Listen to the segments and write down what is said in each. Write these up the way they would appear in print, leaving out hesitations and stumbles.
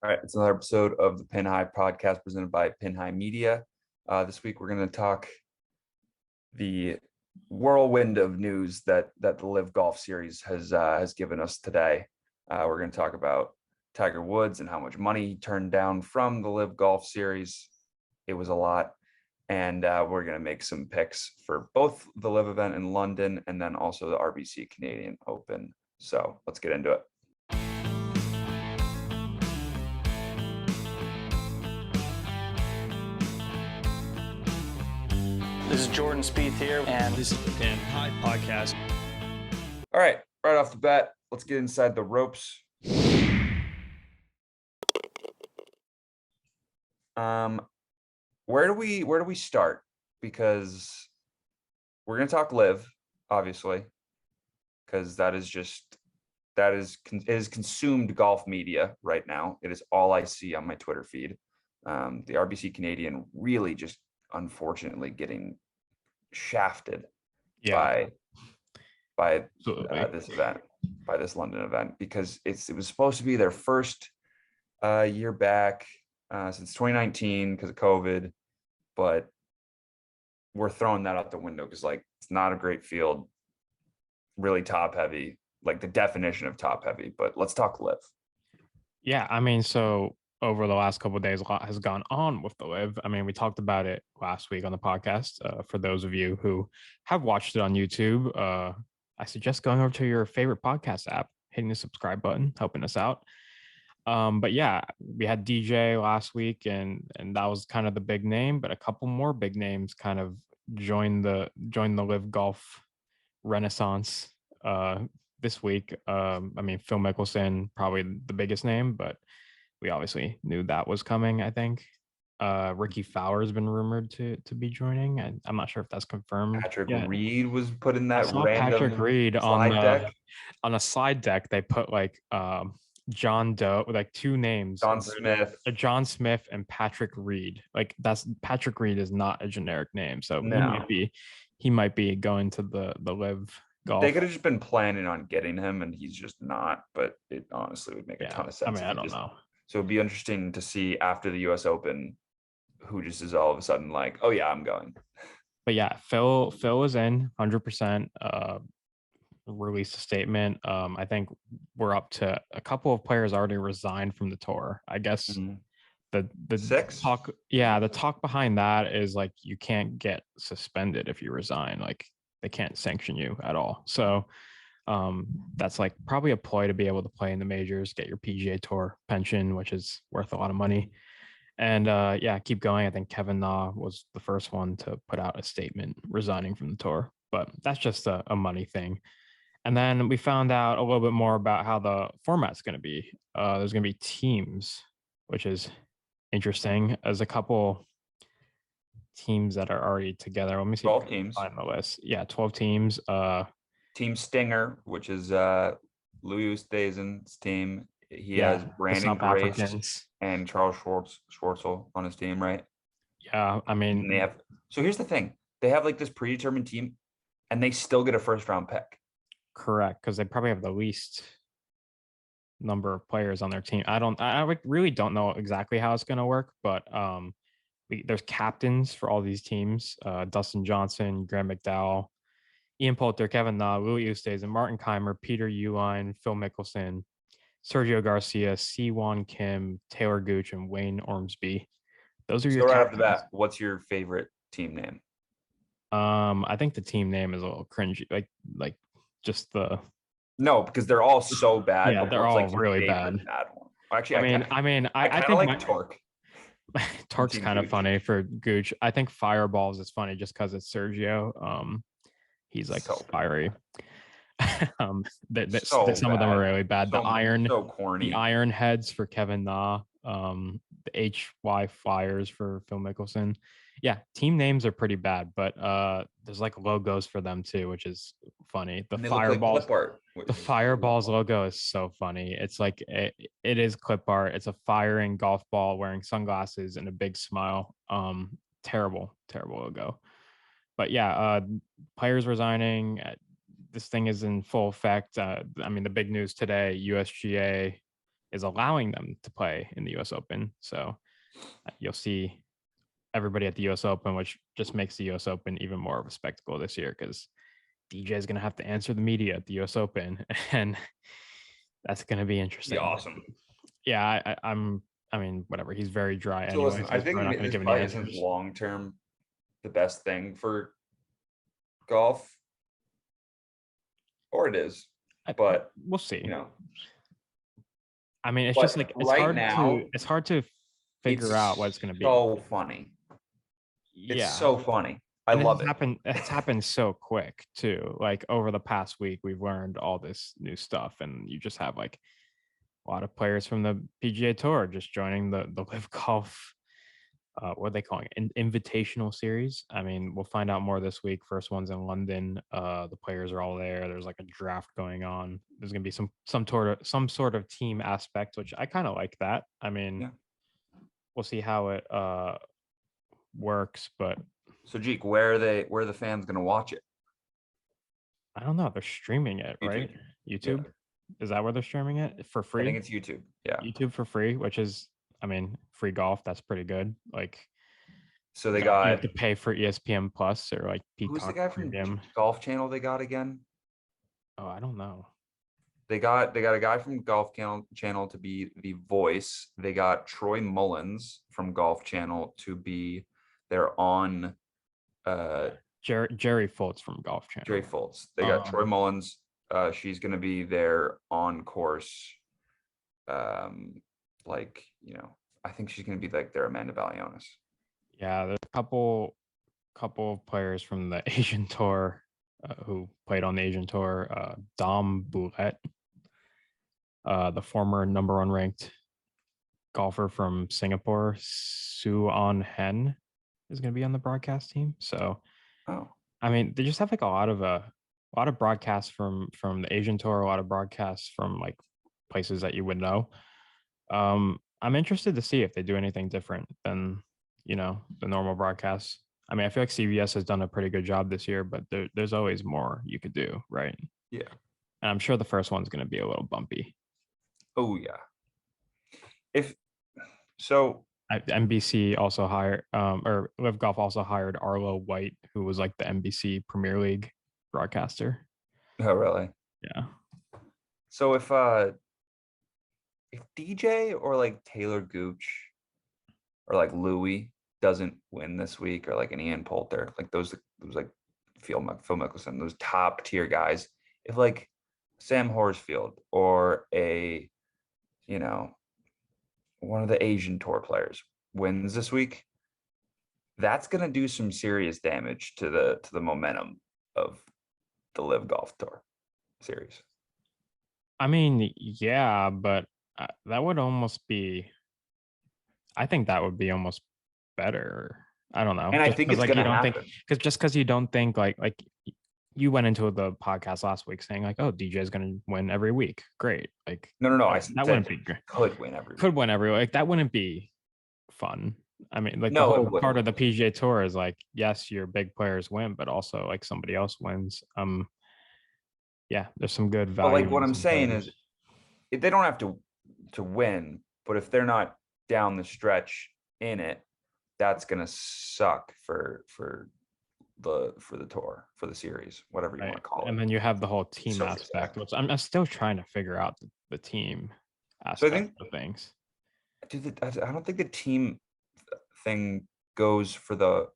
All right, it's another episode of the Pin High podcast presented by Pin High Media. This week we're going to talk the whirlwind of news that the LIV Golf Series has given us today. We're going to talk about Tiger Woods and how much money he turned down from the LIV Golf Series. It was a lot, and we're going to make some picks for both the LIV event in London and then also the RBC Canadian Open. So let's get into it. This is Jordan Spieth here, and this is the Pin High podcast. All right, right off the bat, let's get inside the ropes. Where do we start? Because we're gonna talk LIV, obviously, because that is consumed golf media right now. It is all I see on my Twitter feed. The RBC Canadian really just unfortunately getting shafted by this event, by this London event, because it was supposed to be their first year back since 2019 because of COVID, but we're throwing that out the window because it's not a great field, really top heavy, like the definition of top heavy. But let's talk LIV. Yeah, I mean, so over the last couple of days, a lot has gone on with the LIV. I mean, we talked about it last week on the podcast. For those of you who have watched it on YouTube, I suggest going over to your favorite podcast app, hitting the subscribe button, helping us out. But yeah, we had DJ last week, and that was kind of the big name. But a couple more big names kind of joined the LIV Golf renaissance this week. I mean, Phil Mickelson, probably the biggest name, but we obviously knew that was coming, I think. Ricky Fowler has been rumored to be joining. I'm not sure if that's confirmed. Patrick Reed was put in that random Patrick Reed slide deck. On a slide deck. They put John Doe, like two names. John Smith and Patrick Reed. Patrick Reed is not a generic name. So no. he might be going to the LIV Golf. They could have just been planning on getting him, and he's just not. But it honestly would make a ton of sense. I mean, I don't know. So it'd be interesting to see after the U.S. Open who just is all of a sudden like, oh yeah, I'm going. But yeah, Phil was in 100%. Released a statement. I think we're up to a couple of players already resigned from the tour. I guess the 6 talk. Yeah, the talk behind that is like you can't get suspended if you resign. Like they can't sanction you at all. So that's like probably a ploy to be able to play in the majors, get your PGA Tour pension, which is worth a lot of money. And yeah, keep going. I think Kevin Na was the first one to put out a statement resigning from the tour, but that's just a money thing. And then we found out a little bit more about how the format's going to be. There's going to be teams, which is interesting. There's a couple teams that are already together. Let me see. 12 teams. Find the list. Yeah, 12 teams. Team Stinger, which is Louis Oosthuizen's team. He has Brandon Grace and Charles Schwartzel on his team, right? Yeah, I mean, so here's the thing: they have like this predetermined team, and they still get a first round pick. Correct, because they probably have the least number of players on their team. I really don't know exactly how it's going to work, but there's captains for all these teams: Dustin Johnson, Graham McDowell, Ian Poulter, Kevin Na, Louis Oosthuizen, Martin Keimer, Peter Uihlein, Phil Mickelson, Sergio Garcia, Siwon Kim, Taylor Gooch, and Wayne Ormsby. Those are your right captains. Off the bat, what's your favorite team name? I think the team name is a little cringy, like just the. No, because they're all so bad. Yeah, they're all really bad. One. Actually, I think like Torque. Torque's kind of funny for Gooch. I think Fireballs is funny just because it's Sergio. He's like so fiery. Some of them are really bad. So corny. The Iron Heads for Kevin Na. The HY Flyers for Phil Mickelson. Yeah, team names are pretty bad, but there's like logos for them too, which is funny. The Fireballs, the Fireballs logo is so funny. It's like it is clip art. It's a firing golf ball wearing sunglasses and a big smile. Terrible logo. But yeah, players resigning. This thing is in full effect. I mean, the big news today: USGA is allowing them to play in the US Open. So you'll see everybody at the US Open, which just makes the US Open even more of a spectacle this year because DJ is going to have to answer the media at the US Open, and that's going to be interesting. Be awesome. Yeah, I mean, whatever. He's very dry So anyway. listen, I think this probably isn't answers. long term the best thing for golf, or it is, but we'll see. you know, I mean, it's but just like it's hard to figure out what it's going to be. So funny. Yeah, it's so funny. I love it. It's happened so quick too. Like over the past week, we've learned all this new stuff, and you just have like a lot of players from the PGA Tour just joining the LIV Golf. What are they calling it? Invitational series. I mean, we'll find out more this week. First one's in London. The players are all there. There's like a draft going on. There's gonna be some sort of team aspect, which I kind of like that. I mean, we'll see how it works. But so, Jeek, where are the fans gonna watch it? I don't know. They're streaming it, YouTube. Right? YouTube. Yeah. Is that where they're streaming it for free? I think it's YouTube. Yeah, YouTube for free, which is, I mean, free golf. That's pretty good. Like, so you have to pay for ESPN Plus or like Peacock. Who's the guy from Golf Channel they got again? Oh, I don't know. They got a guy from Golf Channel to be the voice. They got Troy Mullins from Golf Channel to be their on. Jerry Foltz from Golf Channel. Jerry Foltz. They got Troy Mullins. She's going to be their on course. Like, you know, I think she's going to be like their Amanda Valionis. Yeah, there's a couple of players from the Asian Tour who played on the Asian Tour. Dom Boulet, the former number 1 ranked golfer from Singapore, Su On Hen, is going to be on the broadcast team. So, I mean, they just have like a lot of broadcasts from the Asian Tour, a lot of broadcasts from like places that you would know. I'm interested to see if they do anything different than, you know, the normal broadcasts. I mean, I feel like CBS has done a pretty good job this year, but there's always more you could do, right? Yeah. And I'm sure the first one's going to be a little bumpy. Oh, yeah. NBC also hired, or LIV Golf also hired Arlo White, who was like the NBC Premier League broadcaster. Oh, really? Yeah. So if DJ or like Taylor Gooch or like Louis doesn't win this week, or like an Ian Poulter, like those like Phil Mickelson, those top tier guys, if like Sam Horsfield or a, you know, one of the Asian Tour players wins this week, that's going to do some serious damage to the momentum of the LIV Golf Tour series. I mean, yeah, but that would almost be, I think that would be almost better. I don't know. And I think it's going to happen. Because you don't think like you went into the podcast last week saying like, oh, DJ is going to win every week. Great. Like, no. I that wouldn't be great. Could win every week. Like, that wouldn't be fun. I mean, like, no, the whole part of the PGA Tour is like, yes, your big players win, but also like somebody else wins. Yeah, there's some good value. But like what I'm saying is, if they don't have to win, but if they're not down the stretch in it, that's gonna suck for the tour, for the series, whatever you want to call it. And then you have the whole team aspect, which I'm still trying to figure out the team aspect of things. I don't think the team thing goes for the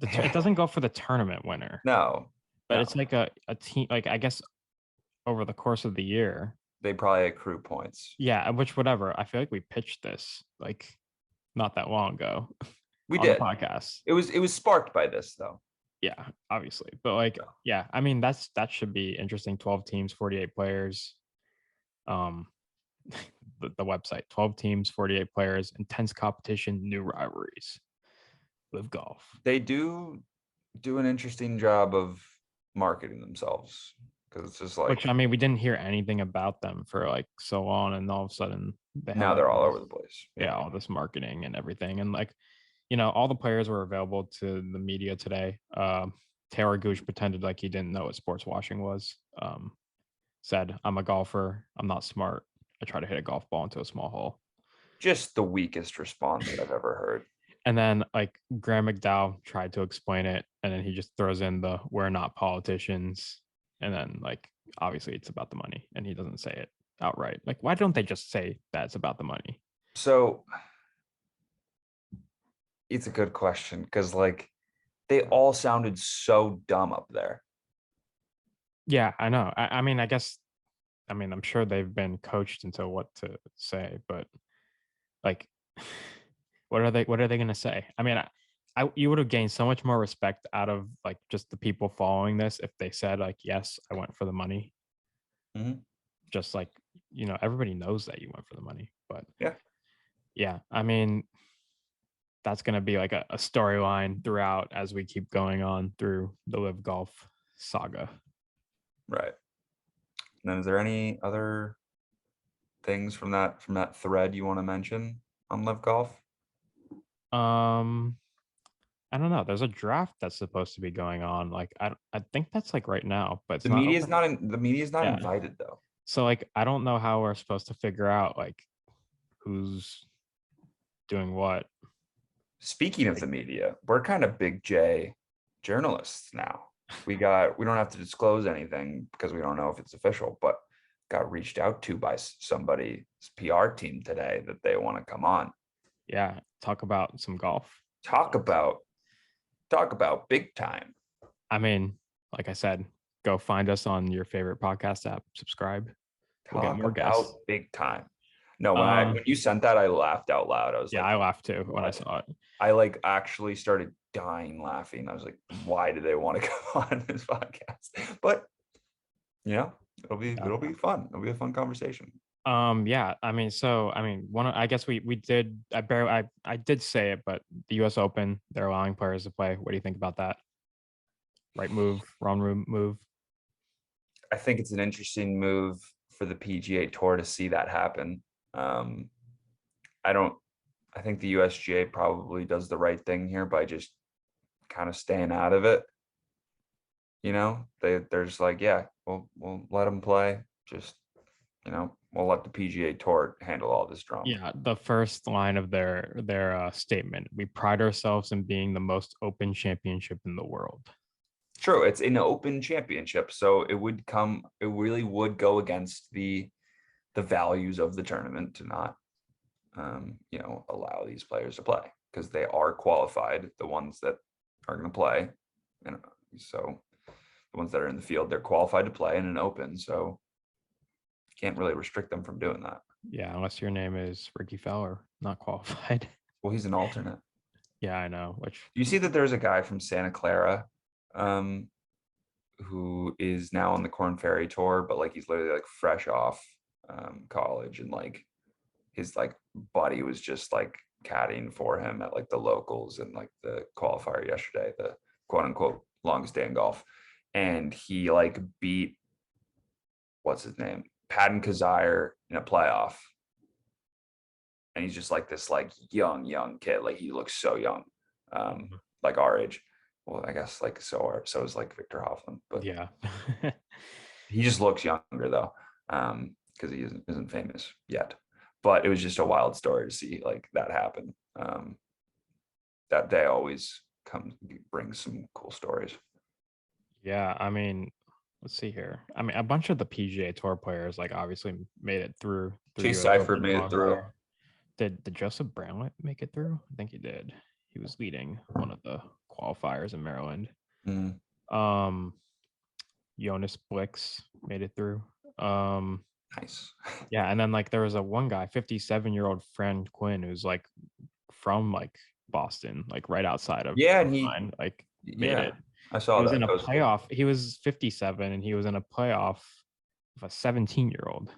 it doesn't go for the tournament winner. No. But it's like a team, like I guess over the course of the year, they probably accrue points. Yeah, which whatever. I feel like we pitched this like not that long ago. We did the podcast. It was sparked by this though. Yeah, obviously. But like, yeah, I mean that should be interesting. 12 teams, 48 players. The website, 12 teams, 48 players, intense competition, new rivalries. LIV Golf. They do an interesting job of marketing themselves, because it's just like, which, I mean, we didn't hear anything about them for like so long, and all of a sudden now they're all over the place. Yeah, all this marketing and everything, and like, you know, all the players were available to the media today. Taylor Gooch pretended like he didn't know what sports washing was. said, "I'm a golfer. I'm not smart. I try to hit a golf ball into a small hole." Just the weakest response I've ever heard. And then like Graham McDowell tried to explain it, and then he just throws in the "we're not politicians," and then like obviously it's about the money, and he doesn't say it outright. Like, why don't they just say that it's about the money? So it's a good question because like they all sounded so dumb up there. Yeah, I know. I mean, I'm sure they've been coached into what to say, but like, what are they going to say? I mean, you would have gained so much more respect out of like just the people following this if they said like, yes, I went for the money. Mhm. Just like, everybody knows that you went for the money, but Yeah. yeah, I mean, that's going to be like a storyline throughout as we keep going on through the LIV Golf saga. Right. And then is there any other things from that thread you want to mention on LIV Golf? Um, I don't know. There's a draft that's supposed to be going on. Like, I think that's like right now, but it's The not media is open. not in, the media is not Yeah. invited though. So like, I don't know how we're supposed to figure out like who's doing what. Speaking of the media, we're kind of big J journalists now. We don't have to disclose anything because we don't know if it's official, but got reached out to by somebody's PR team today that they want to come on. Yeah, talk about some golf. Talk about big time. I mean, like I said, go find us on your favorite podcast app. Subscribe. We'll get Talk more guests. about big time. No, when you sent that, I laughed out loud. I was Yeah, like, I laughed too when I what? saw it. I like actually started dying laughing. I was like, why do they want to come on this podcast? But yeah, it'll be fun. It'll be a fun conversation. Yeah, I mean, I guess we did, I did say it, but the US Open, they're allowing players to play. What do you think about that? Right move, wrong move? I think it's an interesting move for the PGA Tour to see that happen. I think the USGA probably does the right thing here by just kind of staying out of it. They're just like, yeah, we'll let them play. Just, we'll let the PGA Tour handle all this drama. Yeah, the first line of their statement: "We pride ourselves in being the most open championship in the world." True, it's an open championship, so it really would go against the values of the tournament to not allow these players to play because they are qualified, the ones that are going to play, and so the ones that are in the field, they're qualified to play in an open, so you can't really restrict them from doing that. Yeah, unless your name is Ricky Fowler, not qualified. Well, he's an alternate. Yeah, I know. Which you see that there's a guy from Santa Clara who is now on the Corn Ferry Tour, but like he's literally like fresh off college, and like his like buddy was just like caddying for him at like the locals and like the qualifier yesterday, the quote unquote longest day in golf, and he like beat what's his name, Patton Kazire in a playoff, and he's just like this like young kid, like he looks so young, like our age. Well, I guess like so is like Victor Hovland, but yeah, he just looks younger though, because he isn't famous yet. But it was just a wild story to see like that happen. That day always brings some cool stories. Yeah, I mean, let's see here. I mean, a bunch of the PGA Tour players like obviously made it through. Chase Seifert made it through. Did Joseph Brownlet make it through? I think he did. He was leading one of the qualifiers in Maryland. Jonas Blix made it through. Nice. Yeah, and then like there was a one guy, 57-year-old Fran Quinn, who's like from like Boston, like right outside of and he like made it. I saw he was that. in a playoff. He was 57 and he was in a playoff of a 17-year-old.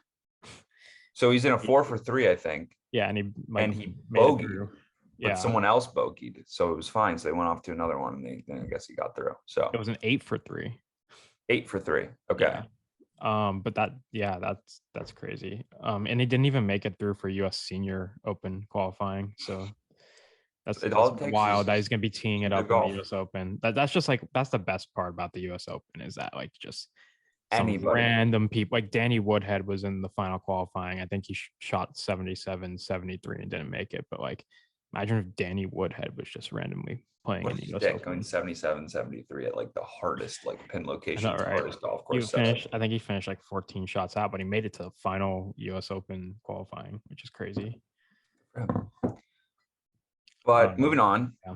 So he's in a 4 for 3, I think. Yeah, and he bogeyed. But someone else bogeyed, so it was fine. So they went off to another one, and then I guess he got through. So it was an 8 for 3. 8 for 3. Okay. Yeah. But that's crazy. And he didn't even make it through for US Senior Open qualifying. So that's wild that he's gonna be teeing it up in the US Open. That's just like that's the best part about the US Open is that like just some Anybody. random people. Like Danny Woodhead was in the final qualifying. I think he shot 77, 73 and didn't make it. But like, imagine if Danny Woodhead was just randomly playing What in the US stick going Open. 77, 73 at like the hardest like pin I location, know, right? hardest golf He course finished. setup. I think he finished like 14 shots out, but he made it to the final US Open qualifying, which is crazy. But moving on, yeah.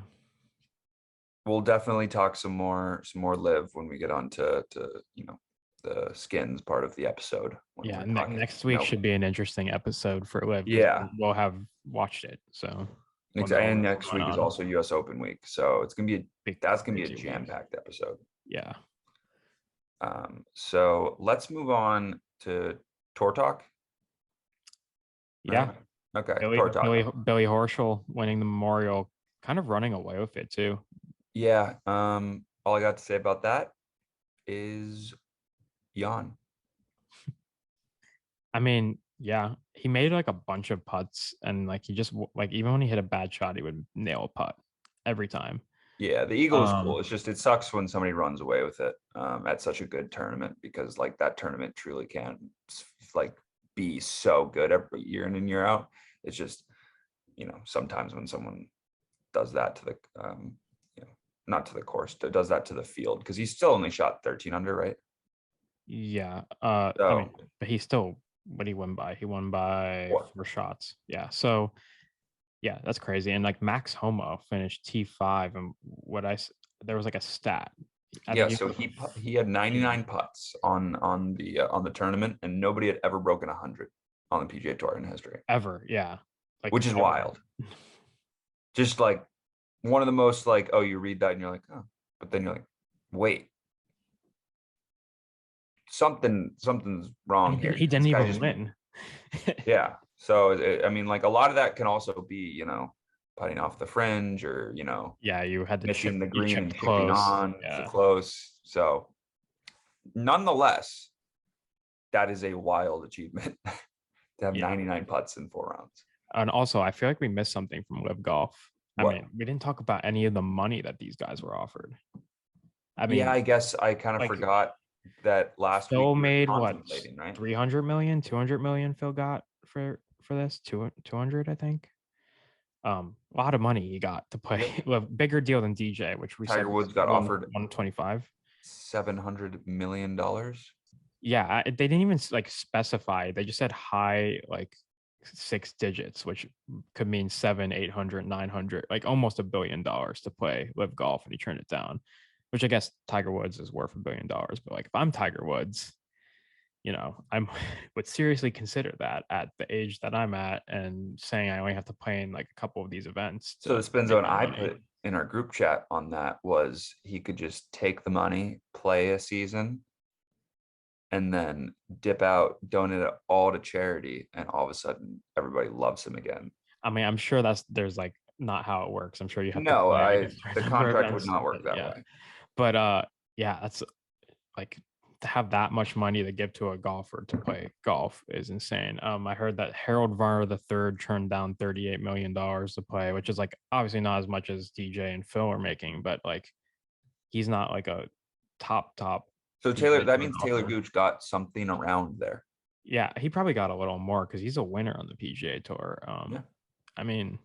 we'll definitely talk some more live when we get on to the skins part of the episode. When Yeah, we're talking, next week should be an interesting episode for LIV. Yeah, we'll have watched it. So and next week is also US Open week, so it's gonna be that's gonna be a crazy jam-packed episode. Yeah. So let's move on to tour talk. Yeah. Okay. Billy Horschel winning the Memorial, kind of running away with it too. Yeah. All I got to say about that is yawn. I mean, yeah, he made like a bunch of putts, and like he just like even when he hit a bad shot, he would nail a putt every time. Yeah, the Eagle is cool. It's just it sucks when somebody runs away with it at such a good tournament, because like that tournament truly can like be so good every year in and year out. It's just, sometimes when someone does that to the not to the course, does that to the field, because he still only shot 13 under, right? Yeah. I mean, but he still, what he won by? He won by 4 shots. Yeah. So yeah, that's crazy. And like Max Homa finished T5, and there was like a stat. So he had 99 putts on the tournament, and nobody had ever broken 100 on the PGA Tour in history. Ever, yeah. Like, which is wild. Just like one of the most like, oh, you read that and you're like, oh, but then you're like, wait, something's wrong here. He didn't even win. Yeah. So I mean, like a lot of that can also be, putting off the fringe, or yeah, you had to missing the green and chipping close. on the close. So nonetheless, that is a wild achievement to have 99 putts in 4 rounds. And also, I feel like we missed something from LIV Golf. What? I mean, we didn't talk about any of the money that these guys were offered. I mean, yeah, I guess I kind of forgot that last week. Phil made what, right? 300 million, 200 million Phil got for this, 200, I think. A lot of money he got to play. Well, bigger deal than DJ, which we Tiger Woods got offered 125, $700 million. Yeah, they didn't even like specify. They just said high, like 6 digits, which could mean 700, 800, 900, like almost $1 billion to play LIV Golf, and he turned it down. Which I guess Tiger Woods is worth $1 billion, but like if I'm Tiger Woods, I would seriously consider that at the age that I'm at, and saying I only have to play in like a couple of these events. So the spin zone I put in our group chat on that was he could just take the money, play a season, and then dip out, donate it all to charity, and all of a sudden everybody loves him again. I mean, I'm sure there's like not how it works. I'm sure you have the contract would not work that way. But yeah, that's like, to have that much money to give to a golfer to play golf is insane. I heard that Harold Varner III turned down $38 million to play, which is like obviously not as much as DJ and Phil are making, but like he's not like a top. So that means Taylor Gooch got something around there. Yeah, he probably got a little more because he's a winner on the PGA Tour. I mean,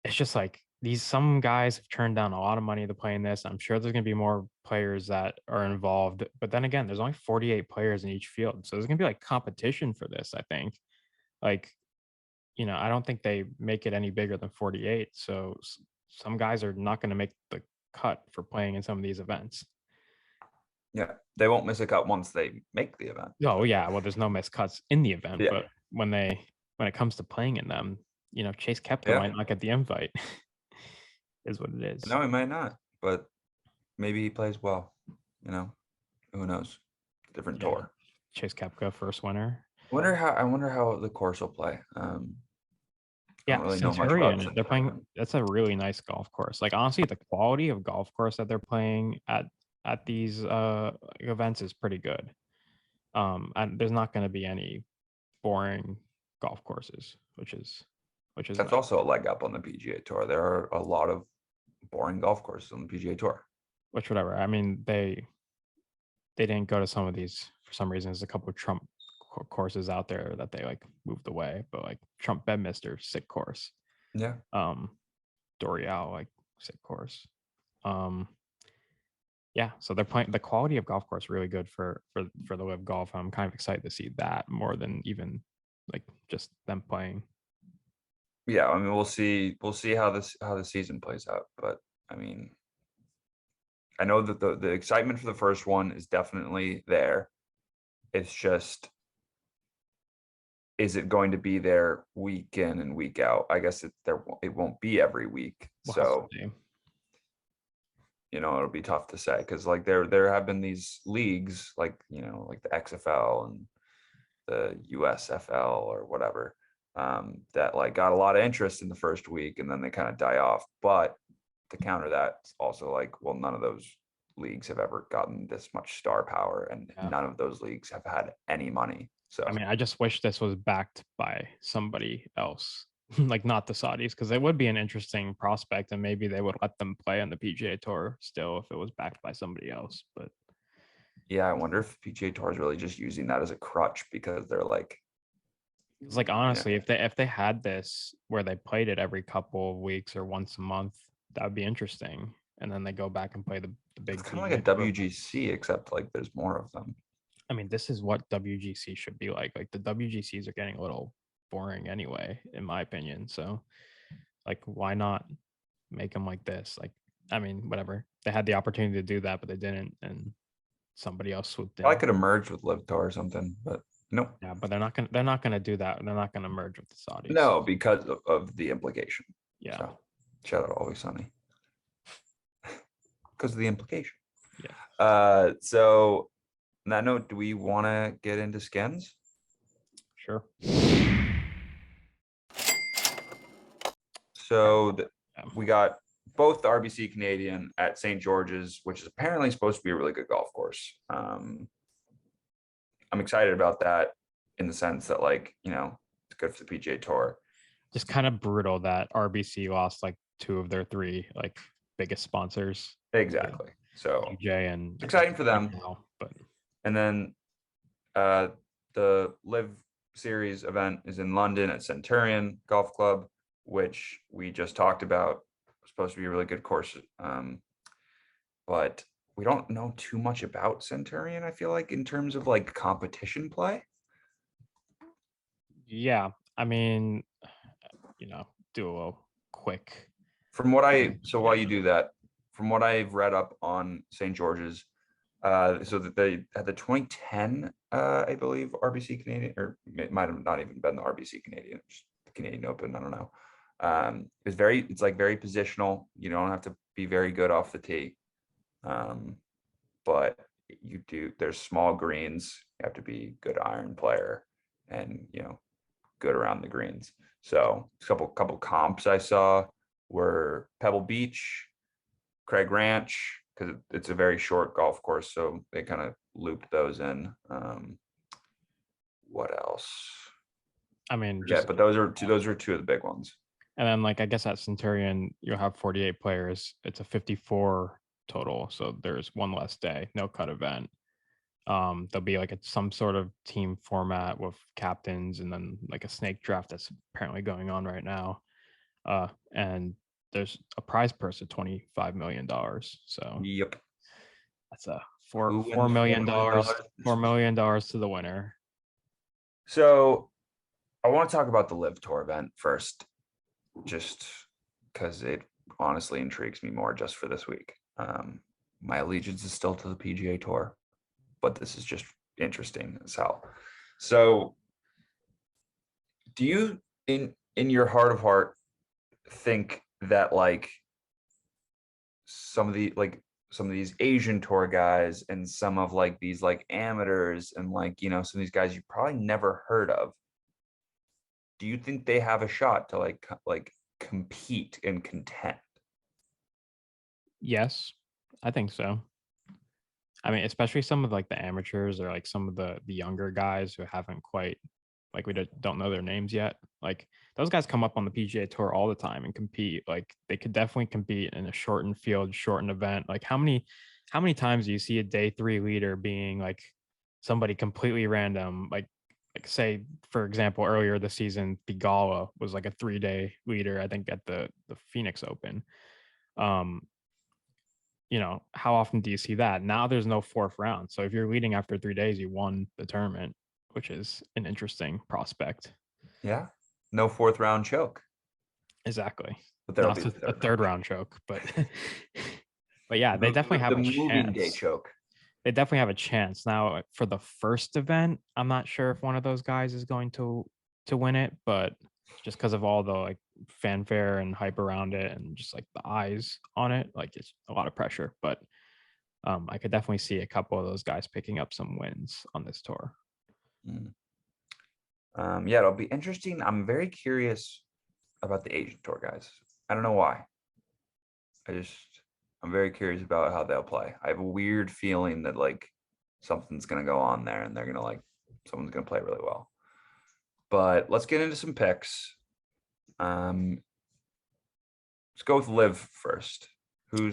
it's just like some guys have turned down a lot of money to play in this. I'm sure there's going to be more players that are involved, but then again, there's only 48 players in each field, so there's going to be like competition for this. I think, like, I don't think they make it any bigger than 48. So some guys are not going to make the cut for playing in some of these events. Yeah, they won't miss a cut once they make the event. Oh yeah, well, there's no missed cuts in the event, but when it comes to playing in them, Chase Koepka might not get the invite. Is what it is. No, he might not, but maybe he plays well. Who knows? Different tour. Chase Koepka, first winner. I wonder how the course will play. I don't really know much about they're playing. That's a really nice golf course. Like honestly, the quality of golf course that they're playing at these events is pretty good. And there's not going to be any boring golf courses, which is that's nice. Also a leg up on the PGA Tour. There are a lot of boring golf courses on the PGA Tour. Which whatever. I mean, they they didn't go to some of these for some reason. There's a couple of Trump courses out there that they like moved away, but like Trump Bedminster, sick course. Yeah. Doreal, like sick course. Yeah, so they're playing the quality of golf course really good for the LIV Golf. I'm kind of excited to see that more than even like just them playing. Yeah, I mean, we'll see how the season plays out, but I mean, I know that the excitement for the first one is definitely there. It's just, is it going to be there week in and week out? I guess it won't be every week. We'll have to So, see. it'll be tough to say, because like there have been these leagues like, like the XFL and the USFL or whatever, that like got a lot of interest in the first week and then they kind of die off. But to counter that, it's also like, well, none of those leagues have ever gotten this much star power, and Yeah. none of those leagues have had any money. So I mean, I just wish this was backed by somebody else, like not the Saudis, because it would be an interesting prospect, and maybe they would let them play on the PGA Tour still if it was backed by somebody else. But yeah, I wonder if PGA Tour is really just using that as a crutch, because they're like, it's like honestly, if they had this where they played it every couple of weeks or once a month, that would be interesting. And then they go back and play the big. it's kind of like a WGC, except like there's more of them. I mean, this is what WGC should be like. Like the WGCs are getting a little boring anyway, in my opinion. So, like, why not make them like this? Like, I mean, whatever. They had the opportunity to do that, but they didn't, and somebody else swooped in. I could have merged with LIV Tour or something, but no. Yeah, but they're not gonna do that. They're not gonna merge with the Saudis. No, because of the implication. Yeah. So, shout out Always Sunny. Because of the implication. Yeah. So on that note, do we want to get into skins? Sure. So we got both the RBC Canadian at St. George's, which is apparently supposed to be a really good golf course. I'm excited about that in the sense that, like, it's good for the PGA Tour. Just kind of brutal that RBC lost like 2 of their 3 like biggest sponsors. Exactly. So PJ and it's exciting for them. Now, but and then the LIV Series event is in London at Centurion Golf Club, which we just talked about. It's supposed to be a really good course, but we don't know too much about Centurion, I feel like, in terms of like competition play. Yeah, I mean, do a little quick. While you do that, from what I've read up on St. George's, so that they had the 2010, I believe, RBC Canadian, or it might have not even been the RBC Canadian, just the Canadian Open, I don't know. It's like very positional. You don't have to be very good off the tee, but there's small greens. You have to be a good iron player, and good around the greens. So a couple comps I saw were Pebble Beach, Craig Ranch, because it's a very short golf course, so they kind of looped those in. What else? I mean, but those are two of the big ones. And then, like, I guess at Centurion you'll have 48 players. It's a 54 total, so there's one less day, no cut event. There'll be like some sort of team format with captains, and then like a snake draft that's apparently going on right now. And there's a prize purse of $25 million. So yep, that's a $4 million to the winner. So I want to talk about the LIV Tour event first, just because it honestly intrigues me more just for this week. My allegiance is still to the PGA Tour, but this is just interesting as hell. So do you, in your heart of heart, think that like some of these Asian tour guys and some of like these like amateurs and like, some of these guys you probably never heard of, do you think they have a shot to like compete and contend? Yes, I think so. I mean, especially some of like the amateurs or like some of the younger guys who haven't quite, like, we don't know their names yet. Like, those guys come up on the PGA Tour all the time and compete. Like, they could definitely compete in a shortened field, shortened event. Like, how many how many times do you see a day 3 leader being like somebody completely random? Like say, for example, earlier this season, Bigala was like a 3-day leader, I think, at the Phoenix Open. Um, how often do you see that? Now there's no fourth round. So if you're leading after 3 days, you won the tournament, which is an interesting prospect. Yeah. No fourth round choke. Exactly. But there'll Not be a third round choke, but but yeah, they definitely have the a moving day chance. choke. They definitely have a chance. Now for the first event, I'm not sure if one of those guys is going to win it, but just because of all the like fanfare and hype around it and just like the eyes on it, like it's a lot of pressure. But I could definitely see a couple of those guys picking up some wins on this tour. Yeah, it'll be interesting. I'm very curious about the Asian tour guys. I don't know why. I'm very curious about how they'll play. I have a weird feeling that like something's gonna go on there and they're gonna like someone's gonna play really well. But let's get into some picks. Let's go with Liv first. Who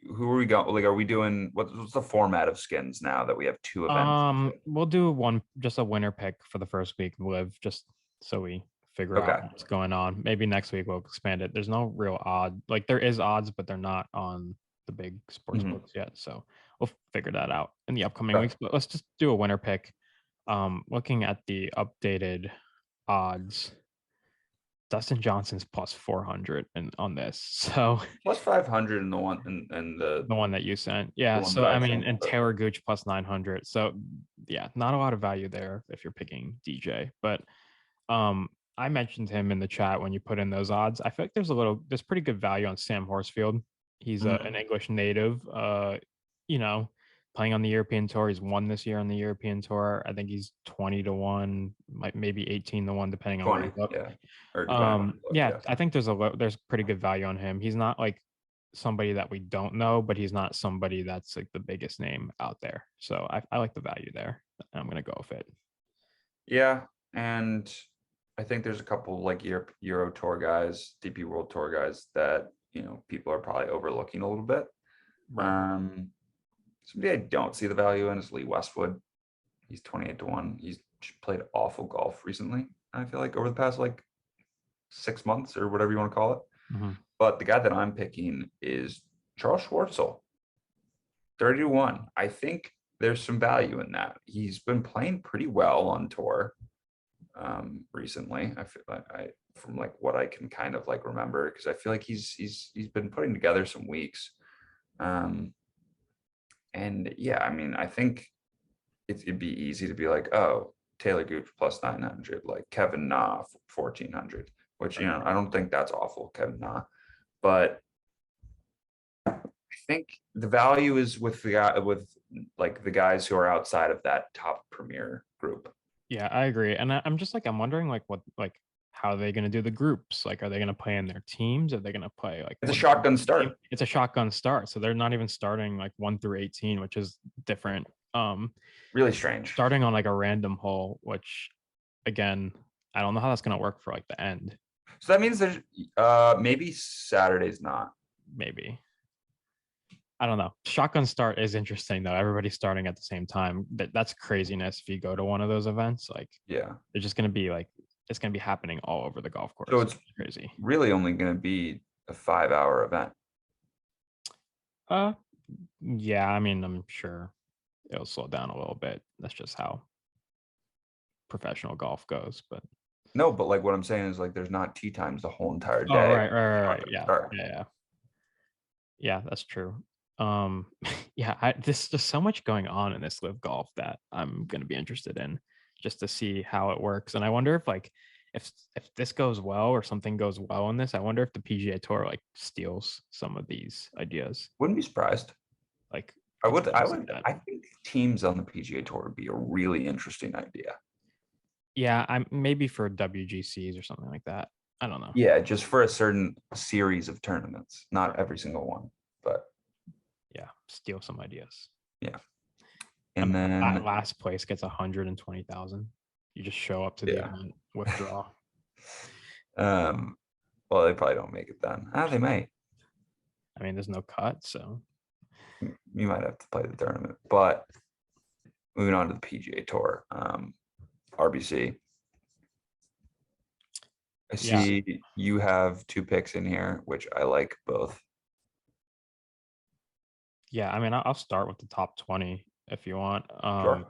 are we going? Like, are we doing what's the format of skins now that we have 2 events? We'll do just a winner pick for the first week of Live, just so we figure Okay. out what's going on. Maybe next week we'll expand it. There's no real odd, like there is odds, but they're not on the big sports books yet. So we'll figure that out in the upcoming weeks. But let's just do a winner pick. Looking at the updated odds, Dustin Johnson's plus 400 on this. So Plus 500 in the one and the one that you sent. Yeah. one So that I I mean, sent, and but- Taylor Gooch plus 900. So yeah, not a lot of value there if you're picking DJ. But I mentioned him in the chat when you put in those odds. I feel like there's pretty good value on Sam Horsfield. He's an English native. Playing on the European Tour. He's won this year on the European Tour. I think he's 20-1, maybe 18-1, depending on where you look. Yeah. Or depending on where you look, yeah, I think there's pretty good value on him. He's not like somebody that we don't know, but he's not somebody that's like the biggest name out there. So I like the value there. I'm gonna go with it. Yeah, and I think there's a couple like Euro Tour guys, DP World Tour guys that people are probably overlooking a little bit. Right. Somebody I don't see the value in is Lee Westwood. He's 28-1. He's played awful golf recently. I feel like over the past like 6 months or whatever you want to call it. But the guy that I'm picking is Charles Schwartzel, 30-1. I think there's some value in that. He's been playing pretty well on tour recently. I feel like from like what I can kind of like remember, because I feel like he's been putting together some weeks. And yeah, I mean, I think it'd be easy to be like, oh, Taylor Gooch plus 900, like Kevin Na 1400, which I don't think that's awful, Kevin Na, but I think the value is with the guys who are outside of that top premier group. Yeah, I agree, and I'm just like I'm wondering how are they going to do the groups? Like, are they going to play in their teams? Are they going to play like it's a shotgun start? It's a shotgun start, so they're not even starting like 1 through 18, which is different. Really strange. Starting on like a random hole, which again, I don't know how that's going to work for like the end. So that means there's maybe Saturday's not. Maybe. I don't know. Shotgun start is interesting though. Everybody's starting at the same time. That's craziness if you go to one of those events. Like, yeah, they're just going to be like, it's going to be happening all over the golf course. So it's crazy. Really only going to be a 5-hour event. Yeah, I mean, I'm sure it'll slow down a little bit. That's just how professional golf goes. But no, but like what I'm saying is like there's not tee times the whole entire day. Oh, right. Yeah, that's true. There's just so much going on in this LIV Golf that I'm going to be interested in just to see how it works. And I wonder if like if this goes well or something goes well in this, I wonder if the PGA Tour like steals some of these ideas. Wouldn't be surprised. Like I think teams on the PGA Tour would be a really interesting idea. Yeah, I'm maybe for WGCs or something like that. I don't know. Yeah, just for a certain series of tournaments, not every single one, but yeah, steal some ideas. Yeah. And then last place gets 120,000. You just show up to the event, withdraw. Well, they probably don't make it then. They might. I mean, there's no cut, so you might have to play the tournament. But moving on to the PGA Tour, RBC. I see you have 2 picks in here, which I like both. Yeah, I mean, I'll start with the top 20 if you want. Sure.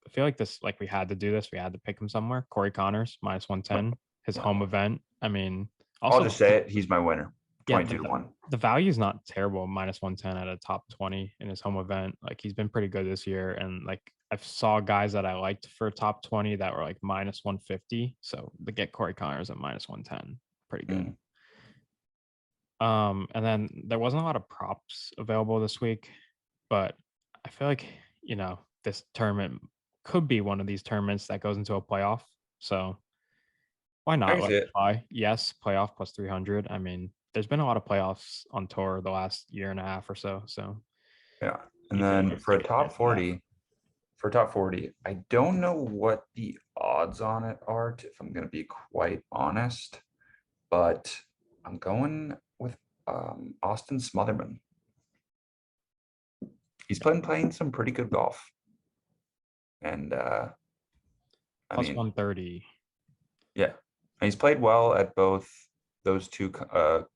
I feel like this, like we had to do this. We had to pick him somewhere. Corey Connors, -110, his home event. I mean, also I'll just say it. He's my winner. 22 to 1. the value is not terrible. -110 at a top 20 in his home event. Like he's been pretty good this year. And like I saw guys that I liked for top 20 that were like -150. So to get Corey Connors at -110, pretty good. And then there wasn't a lot of props available this week, but I feel like, this tournament could be one of these tournaments that goes into a playoff. So why not let it fly? Yes, playoff plus 300. I mean, there's been a lot of playoffs on tour the last year and a half or so. So yeah. And then for a top 40, I don't know what the odds on it are, if I'm going to be quite honest, but I'm going with Austin Smotherman. He's been playing some pretty good golf. And plus 130. Yeah. And he's played well at both those 2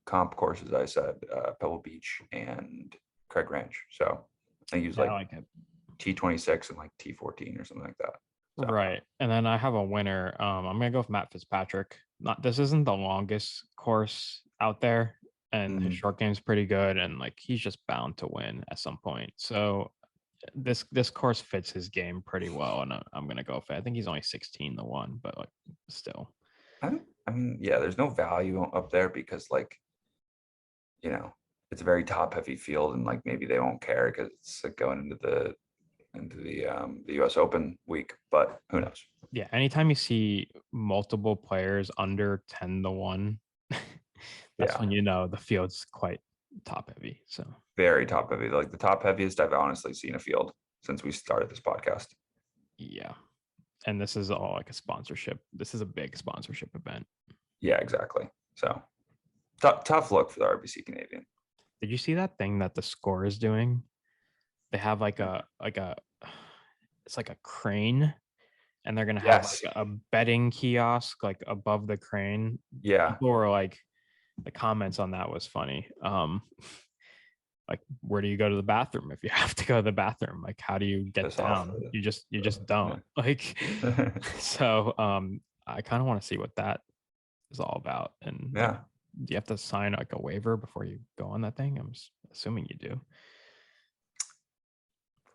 comp courses I said, Pebble Beach and Craig Ranch. So I think he was like T26 and like T14 or something like that. So. Right. And then I have a winner. I'm gonna go with Matt Fitzpatrick. This isn't the longest course out there, and his short game's pretty good, and like he's just bound to win at some point. So this course fits his game pretty well, and I'm gonna go for it. I think he's only 16 to 1, but like still. I mean, yeah, there's no value up there because like, it's a very top heavy field, and like maybe they won't care because it's like going into the US Open week, but who knows? Yeah, anytime you see multiple players under 10 to 1, that's when the field's quite top heavy. So very top heavy, like the top heaviest I've honestly seen a field since we started this podcast. Yeah. And this is all like a sponsorship. This is a big sponsorship event. Yeah, exactly. So tough look for the RBC Canadian. Did you see that thing that the Score is doing? They have it's like a crane, and they're gonna have like a betting kiosk like above the crane. Yeah. People were like, the comments on that was funny. Like, where do you go to the bathroom if you have to go to the bathroom? Like, how do you get down? You just don't. Like, so I kind of want to see what that is all about. And yeah, do you have to sign like a waiver before you go on that thing? I'm assuming you do.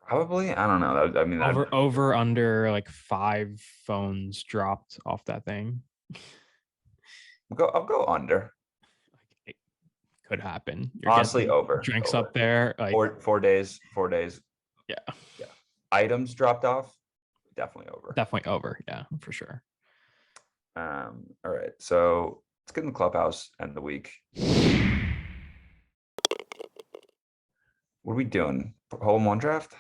Probably. I don't know. I mean, over under like 5 phones dropped off that thing. I'll go under. It could happen. You're honestly over. Drinks up there. Like 4 days. 4 days. Yeah. Yeah. Items dropped off. Definitely over. Definitely over. Yeah, for sure. All right. So let's get in the clubhouse end of the week. What are we doing? Hole-in-one draft?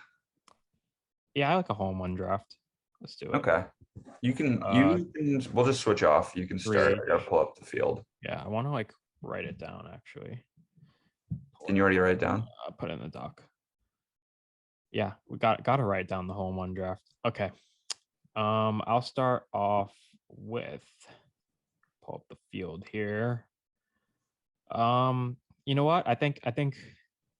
Yeah, I like a hole-in-one draft. Let's do it. Okay. You can we'll just switch off. You can start. I gotta pull up the field. Yeah, I want to like write it down actually. Can you already write it down? Put it in the doc. Yeah, we got to write down the hole-in-one draft. Okay. I'll start off with pull up the field here. You know what? I think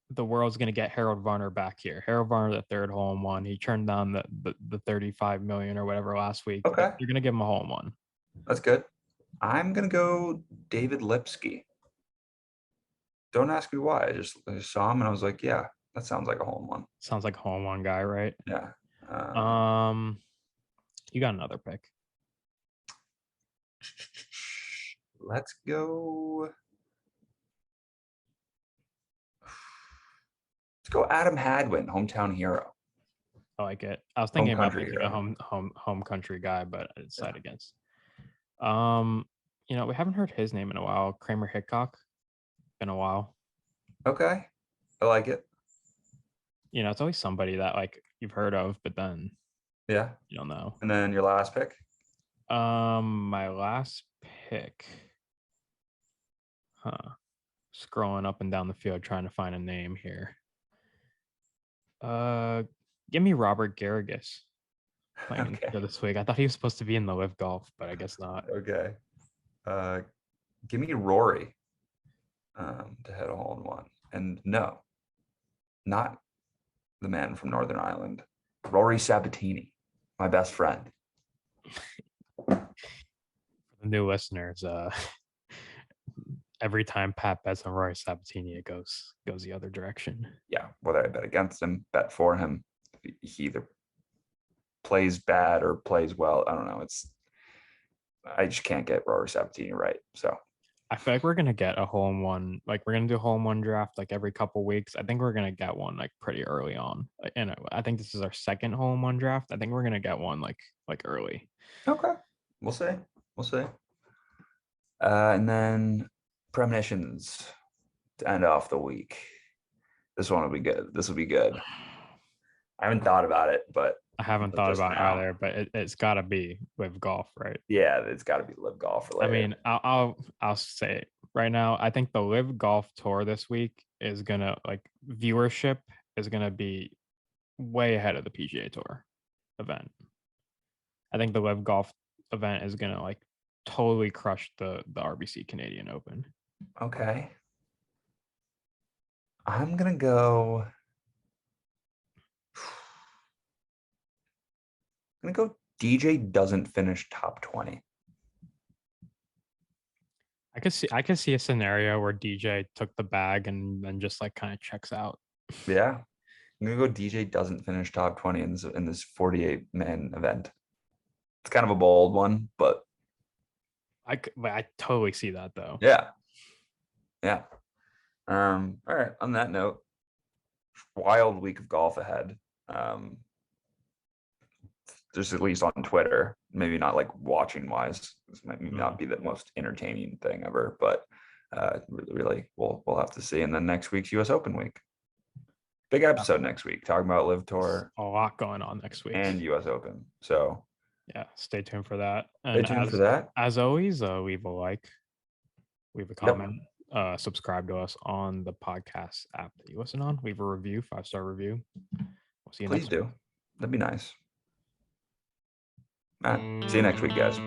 the world's gonna get Harold Varner back here. Harold Varner, the 3rd hole-in-one. He turned down the 35 million or whatever last week. Okay. You're gonna give him a hole-in-one. That's good. I'm gonna go David Lipsky. Don't ask me why. I just saw him and I was like, yeah, that sounds like a hole-in-one. Sounds like a hole-in-one guy, right? Yeah. You got another pick. Let's go. Let's go Adam Hadwin, hometown hero. I like it. I was thinking about making a home country guy, but I decided against. We haven't heard his name in a while. Kramer Hickok. Been a while. Okay. I like it. It's always somebody that like you've heard of, but then you don't know. And then your last pick? My last pick. Scrolling up and down the field trying to find a name here. Give me Robert Garrigus playing Okay. for this week. I thought he was supposed to be in the LIV Golf, but I guess not. Okay. Give me Rory to hit a hole in one. And no, not the man from Northern Ireland, Rory Sabatini, my best friend. For the new listeners, every time Pat bets on Rory Sabatini, it goes the other direction. Yeah, whether I bet against him, bet for him, he either plays bad or plays well. I don't know. I just can't get Rory Sabatini right. So I feel like we're gonna get a hole in one. Like we're gonna do a hole in one draft like every couple weeks. I think we're gonna get one like pretty early on. And I think this is our second hole in one draft. I think we're gonna get one like early. okay, we'll see. We'll see. And then premonitions to end off the week. This one will be good. This will be good. I haven't thought about it, but I haven't thought just about it now. either, but it's got to be LIV Golf, right? Yeah, it's got to be LIV Golf I related. mean, I'll say it right now. I think the LIV Golf Tour this week is gonna viewership is gonna be way ahead of the PGA Tour event. I think the LIV Golf event is gonna totally crush the RBC Canadian Open. Okay. I'm gonna go. I'm gonna go. DJ doesn't finish top 20. I could see a scenario where DJ took the bag and then just kind of checks out. Yeah, I'm gonna go. DJ doesn't finish top 20 in this 48-man event. It's kind of a bold one, but I totally see that though. yeah. All right. On that note, wild week of golf ahead. Just at least on Twitter, maybe not watching wise. This might not be the most entertaining thing ever, but really, we'll have to see. And then next week's U.S. Open week. Big episode next week, talking about LIV Tour. A lot going on next week. And U.S. Open. So yeah, stay tuned for that. And stay tuned for that. As always, leave a like, leave a comment, subscribe to us on the podcast app that you listen on. Leave a review, 5-star review. We'll see you Please next do. week. That'd be nice. All right. See you next week, guys.